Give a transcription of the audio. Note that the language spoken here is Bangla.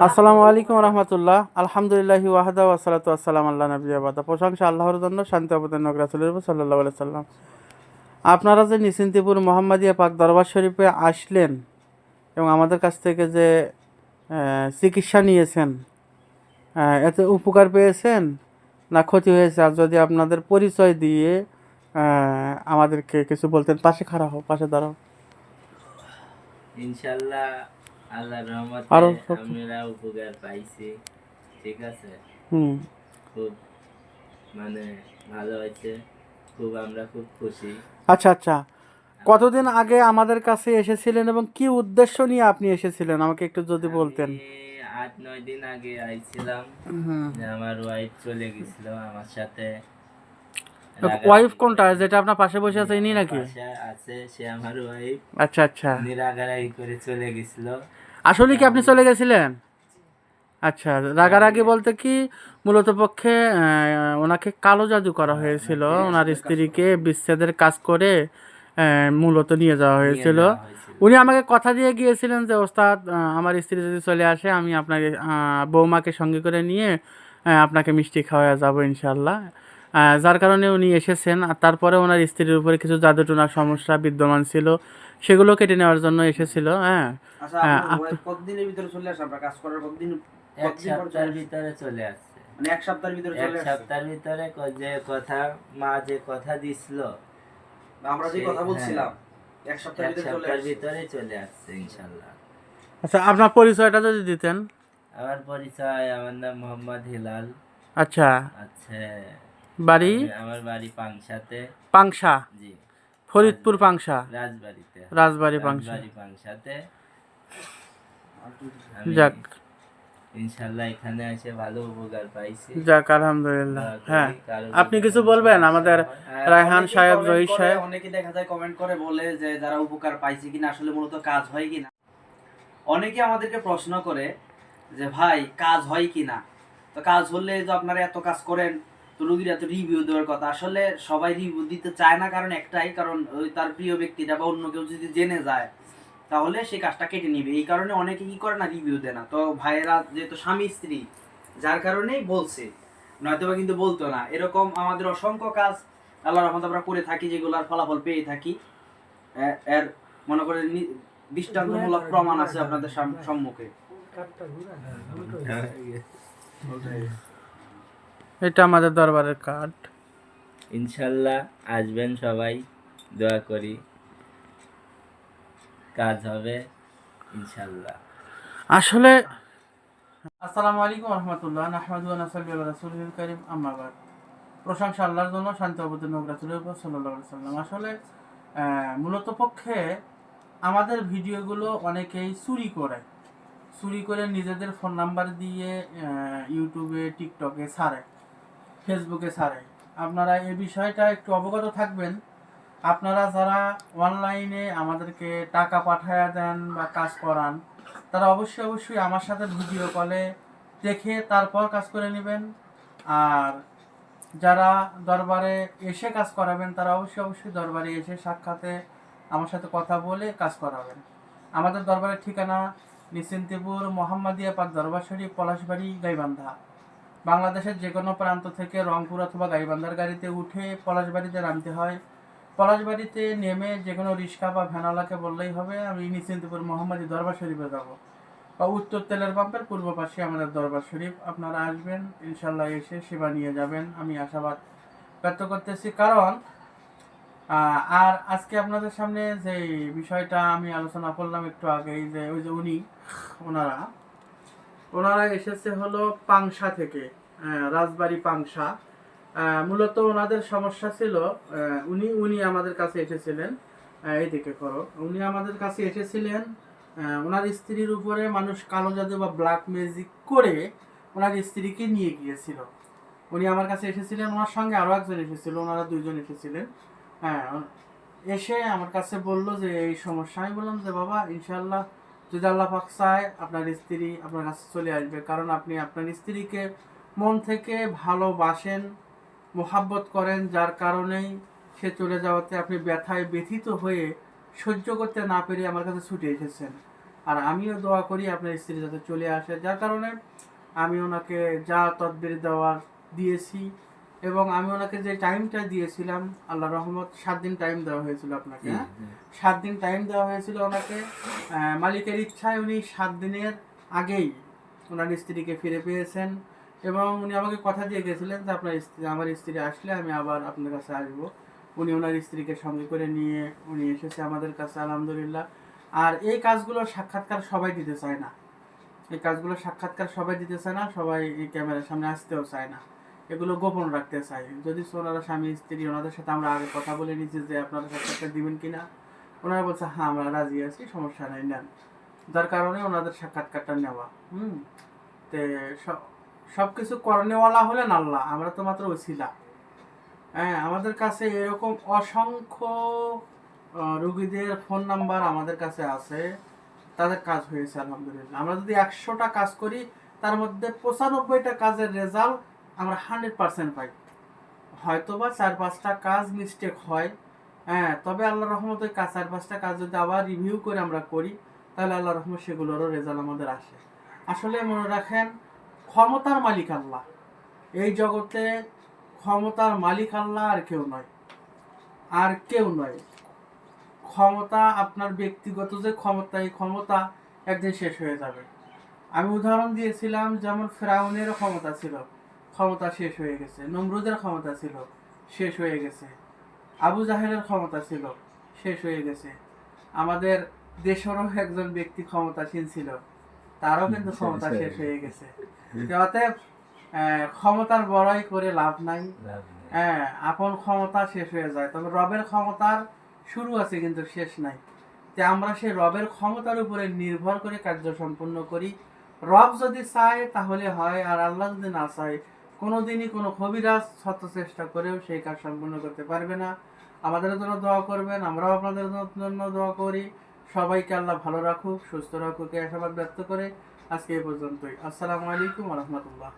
আসসালামু আলাইকুম রহমতুল্লাহ। আলহামদুলিল্লাহি ওয়াহদা ওয়াসসালাতু ওয়াসসালামু আলা নাবিয়্যিহি ওয়া বা'দ। প্রশংসা আল্লাহর জন্য, শান্তি অবতীর্ণ হোক রাসূলের উপর সাল্লাল্লাহু আলাইহি সাল্লাম। আপনারা যে নিশ্চিন্তিপুর মোহাম্মদিয়া পাক দরবার শরীফে আসলেন এবং আমাদের কাছ থেকে যে চিকিৎসা নিয়েছেন, এতে উপকার পেয়েছেন না ক্ষতি হয়েছে? আর যদি আপনাদের পরিচয় দিয়ে আমাদেরকে কিছু বলতেন। পাশে খাড়া হও, পাশে দাঁড়াও। ইনশাআল্লাহ আল্লাহর রহমতে আমরা উপকার পাইছি। ঠিক আছে, খুব ভালো হয়েছে, আমরা খুব খুশি। আচ্ছা, কতদিন আগে আমাদের কাছে এসেছিলেন এবং কি উদ্দেশ্য নিয়ে আপনি এসেছিলেন আমাকে একটু যদি বলতেন। 8-9 দিন আগে আইছিলাম, আমার ওয়াইফ চলে গেছিল আমার সাথে। ওয়াইফ কোনটা, যেটা আপনার পাশে বসে আছে ইনি নাকি? আছে, সে আমার ওয়াইফ। আচ্ছা, রাগারাগি করে চলে গেছিল। আসলে কি আপনি চলে গেছিলেন? আচ্ছা, রাগারাগি বলতে কি মূলত পক্ষে ওনাকে কালো জাদু করা হয়েছিল। ওনার স্ত্রীকে বিচ্ছেদের কাজ করে মূলত নিয়ে যাওয়া হয়েছিল। উনি আমাকে কথা দিয়ে গিয়েছিলেন যে ওস্তাদ, আমার স্ত্রী যদি চলে আসে আমি আপনাকে বৌমাকে সঙ্গে করে নিয়ে আপনাকে মিষ্টি খাওয়া যাবো ইনশাল্লাহ। যার কারণে উনি এসেছেন। আর তারপরে ওনার স্ত্রীর উপরে কিছু জাদুটোনার সমস্যা বিদ্যমান ছিল, সেগুলো কেটে নেওয়ার জন্য এসেছিল। কতদিনের ভিতরে চলে আসে? আপনার কাজ করার কতদিন? এক সপ্তাহের ভিতরে চলে আসছে। মানে এক সপ্তাহের ভিতরে চলে আসছে? এক সপ্তাহের ভিতরে যে কথা মা যে কথা দিছিল, আমরা যে কথা বলছিলাম, এক সপ্তাহের ভিতরে চলে আসছে ইনশাআল্লাহ। আচ্ছা, আপনার পরিচয়টা যদি দিতেন। আমার পরিচয়, আমার নাম মোহাম্মদ হিলাল। আচ্ছা, বাড়ি? আমার বাড়ি পাংশাতে। পাংশা? জি, ফরিদপুর পাংশা, রাজবাড়ি পাংশাতে। যাক, ইনশাআল্লাহ এখানে এসে ভালো উপকার পাইছি। যাক, আলহামদুলিল্লাহ। হ্যাঁ, আপনি কিছু বলবেন? আমাদের রায়হান সাহেব, জহির সাহেব অনেকে দেখা যায় কমেন্ট করে বলে যে যারা উপকার পাইছে কিনা, আসলে মূলত কাজ হয় কিনা। অনেকে আমাদেরকে প্রশ্ন করে যে ভাই কাজ হয় কিনা। তো কাজ হলে যে আপনারা এত কাজ করেন, তো রোগীরা তো রিভিউ দেওয়ার কথা। আসলে সবাই রিভিউ দিতে চায় না, কারণ একটাই কারণ, ওই তার প্রিয় ব্যক্তিটা বা অন্য কেউ যদি জেনে যায় তাহলে সেই কাজটা কেটে নিবে। এই কারণে অনেকে কি করে না, রিভিউ দেয় না। তো ভাইয়েরা যেহেতু স্বামী স্ত্রী, যার কারণেই বলছে, নয়তোবা কিন্তু বলতো না। এরকম আমাদের অসংখ্য কাজ আল্লাহর রহমতে আমরা করে থাকি, যেগুলোর ফলাফল পেয়ে থাকি। এর মনে করে দৃষ্টান্তমূলক প্রমাণ আছে আপনাদের সম্মুখে। এটা আমাদের দরবারের কার্ড। ইনশাআল্লাহ আসবেন সবাই, দোয়া করি কাজ হবে ইনশাআল্লাহ। আসলে আসসালামু আলাইকুম রহমতুল্লাহ। নাহমাদুহু ওয়া নাসাল্লি আলা রাসূলিল কারীম, আম্মা বাদ। প্রশংসা আল্লাহর জন্য, শান্তি অবতীর্ণ হোক রাসূলের উপর সাল্লাল্লাহু আলাইহি সাল্লাম। আসলে মূলত পক্ষে আমাদের ভিডিওগুলো অনেকেই চুরি করে নিজেদের ফোন নাম্বার দিয়ে ইউটিউবে, টিকটকে ছাড়ে, ফেসবুকে ছাড়ে। আপনারা এই বিষয়টা একটু অবগত থাকবেন। আপনারা যারা অনলাইনে আমাদেরকে টাকা পাঠায়া দেন বা কাজ করান, তারা অবশ্যই আমার সাথে ভিডিও কলে দেখে তারপর কাজ করে নেবেন। আর যারা দরবারে এসে কাজ করাবেন, তারা অবশ্যই দরবারে এসে সাক্ষাতে আমার সাথে কথা বলে কাজ করাবেন। আমাদের দরবারের ঠিকানা নিশ্চিন্তিপুর মোহাম্মদিয়া পাক দরবার শরীফ, পলাশবাড়ি, গাইবান্ধা। বাংলাদেশের যে কোনো প্রান্ত থেকে রংপুর অথবা গাইবান্ধার গাড়িতে উঠে পলাশবাড়িতে নামতে হয়। পলাশবাড়িতে নেমে যে কোনো রিক্সা বা ভ্যানওয়ালাকে বললেই হবে আমি নিশ্চিন্তিপুর মোহাম্মদী দরবার শরীফে যাব, বা উত্তর তেলের পাম্পের পূর্ব পাশে আমাদের দরবার শরীফ। আপনারা আসবেন, ইনশাল্লাহ এসে সেবা নিয়ে যাবেন, আমি আশাবাদ ব্যক্ত করতেছি। কারণ আর আজকে আপনাদের সামনে যে বিষয়টা আমি আলোচনা করলাম একটু আগেই, যে ওই যে ওনারা এসেছে হলো পাংশা থেকে, রাজবাড়ি পাংশা। মূলত ওনাদের সমস্যা ছিল, উনি আমাদের কাছে এসেছিলেন। এইদিকে করো, উনি আমাদের কাছে এসেছিলেন। ওনার স্ত্রীর উপরে মানুষ কালো জাদু বা ব্ল্যাক ম্যাজিক করে ওনার স্ত্রীকে নিয়ে গিয়েছিল। উনি আমার কাছে এসেছিলেন, ওনার সঙ্গে আরও একজন এসেছিল, ওনারা দুইজন এসেছিলেন। এসে আমার কাছে বললো যে এই সমস্যা। আমি বললাম যে বাবা, ইনশাল্লাহ যদি আল্লাহ পাক চায় আপনার স্ত্রী আপনার কাছে চলে আসবে। কারণ আপনি আপনার স্ত্রীকে মন থেকে ভালোবাসেন, মোহাব্বত করেন, যার কারণেই সে চলে যাওয়াতে আপনি ব্যথায় ব্যথিত হয়ে সহ্য করতে না পেরে আমার কাছে ছুটে এসেছেন। আর আমিও দোয়া করি আপনার স্ত্রী যাতে চলে আসে, যার কারণে আমি ওনাকে যা তদবির দেওয়ার দিয়েছি, এবং আমি ওনাকে যে টাইমটা দিয়েছিলাম, আল্লাহ রহমত 7 দিন টাইম দেওয়া হয়েছিল আপনাকে, হ্যাঁ 7 দিন টাইম দেওয়া হয়েছিল ওনাকে। মালিকের ইচ্ছায় উনি 7 দিনের আগেই ওনার স্ত্রীকে ফিরে পেয়েছেন, এবং উনি আমাকে কথা দিয়ে গেছিলেন যে আপনার স্ত্রী, আমার স্ত্রী আসলে আমি আবার আপনার কাছে আসবো। উনি ওনার স্ত্রীকে সঙ্গে করে নিয়ে উনি এসেছে আমাদের কাছে, আলহামদুলিল্লাহ। আর এই কাজগুলো সাক্ষাৎকার সবাই দিতে চায় না, এই কাজগুলো সাক্ষাৎকার সবাই দিতে চায় না, সবাই এই ক্যামেরার সামনে আসতেও চায় না, এগুলো গোপন রাখতে চায়। যদি ওনারা স্বামী স্ত্রী, ওনাদের সাথে আমরা আগে কথা বলে নিচ্ছি যে আপনারা সাক্ষাৎকার দিবেন কিনা, ওনারা বলছে হ্যাঁ আমরা রাজি আছি, সমস্যা নেই, নেন। যার কারণে ওনাদের সাক্ষাৎকারটা নেওয়া। তে সব কিছু করণেওয়ালা হলেন আল্লাহ, আমরা তো মাত্র ওসিলা। হ্যাঁ, আমাদের কাছে এরকম অসংখ্য রুগীদের ফোন নাম্বার আমাদের কাছে আছে, তাদের কাজ হয়েছে আলহামদুলিল্লাহ। আমরা যদি 100টা কাজ করি, তার মধ্যে 95টা কাজের রেজাল্ট আমরা 100% পাই। হয়তোবা 4-5টা কাজ মিস্টেক হয়, হ্যাঁ, তবে আল্লাহ রহমতে 4-5টা কাজ যদি আবার রিভিউ করে আমরা করি, তাহলে আল্লাহ রহমত সেগুলোরও রেজাল্ট আমাদের আসে। আসলে মনে রাখেন, ক্ষমতার মালিক আল্লাহ, এই জগতে ক্ষমতার মালিক আল্লাহ, আর কেউ নয়, আর কেউ নয়। ক্ষমতা আপনার ব্যক্তিগত যে ক্ষমতা, এই ক্ষমতা একদিন শেষ হয়ে যাবে। আমি উদাহরণ দিয়েছিলাম, যেমন ফেরাউনেরও ক্ষমতা ছিল, ক্ষমতা শেষ হয়ে গেছে। নমরুদের ক্ষমতা ছিল, শেষ হয়ে গেছে। আবু জাহেলের ক্ষমতা ছিল, শেষ হয়ে গেছে। আমাদের দেশেরও একজন ব্যক্তি ক্ষমতাসীন ছিল, তারও কিন্তু ক্ষমতা শেষ হয়ে গেছে। অতএব ক্ষমতার বড়াই করে লাভ নাই। হ্যাঁ, আপন ক্ষমতা শেষ হয়ে যায়, তবে রবের ক্ষমতার শুরু আছে কিন্তু শেষ নাই। যে আমরা সেই রবের ক্ষমতার উপরে নির্ভর করে কার্য সম্পন্ন করি। রব যদি চায় তাহলে হয়, আর আল্লাহ যদি না চায়, কোনোদিনই কোনো কবিরাজ শত চেষ্টা করেও সেই কাজ সম্পন্ন করতে পারবে না। আমাদের জন্য দোয়া করবেন, আমরাও আপনাদের জন্য দোয়া করি। সবাইকে আল্লাহ ভালো রাখুক, সুস্থ রাখুক, এই আশাবাদ ব্যক্ত করে আজকে এই পর্যন্তই। আসসালামু আলাইকুম ওয়া রাহমাতুল্লাহ।